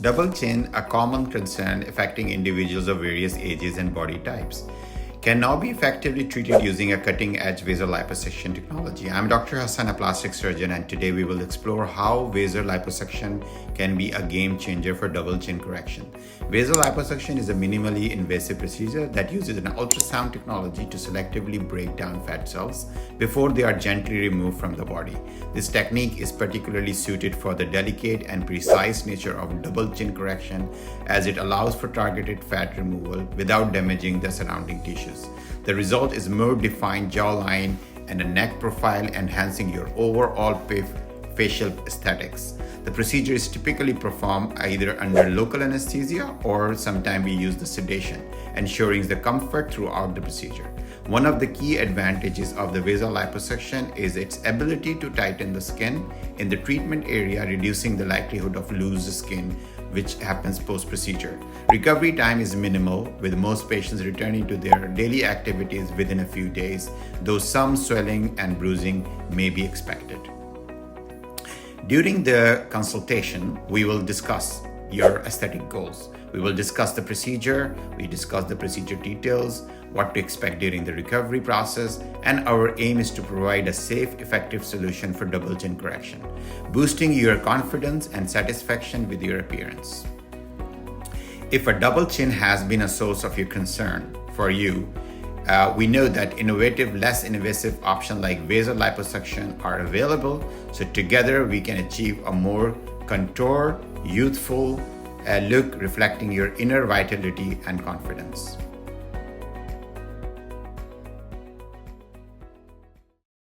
Double chin, a common concern affecting individuals of various ages and body types, can now be effectively treated using a cutting-edge vasoliposuction technology. I'm Dr. Hasan, a plastic surgeon, and today we will explore how vasoliposuction can be a game changer for double chin correction. Vasoliposuction is a minimally invasive procedure that uses an ultrasound technology to selectively break down fat cells before they are gently removed from the body. This technique is particularly suited for the delicate and precise nature of double chin correction, as it allows for targeted fat removal without damaging the surrounding tissues. The result is more defined jawline and a neck profile, enhancing your overall facial aesthetics. The procedure is typically performed either under local anesthesia or sometimes we use the sedation, ensuring the comfort throughout the procedure. One of the key advantages of the vasoliposuction is its ability to tighten the skin in the treatment area, reducing the likelihood of loose skin, which happens post-procedure. Recovery time is minimal, with most patients returning to their daily activities within a few days, though some swelling and bruising may be expected. During the consultation, we will discuss your aesthetic goals. We will discuss the procedure, we discuss the procedure details, what to expect during the recovery process, and our aim is to provide a safe, effective solution for double chin correction, boosting your confidence and satisfaction with your appearance. If a double chin has been a source of your concern for you, we know that innovative, less invasive options like vasoliposuction are available, so together we can achieve a more contoured, youthful look reflecting your inner vitality and confidence.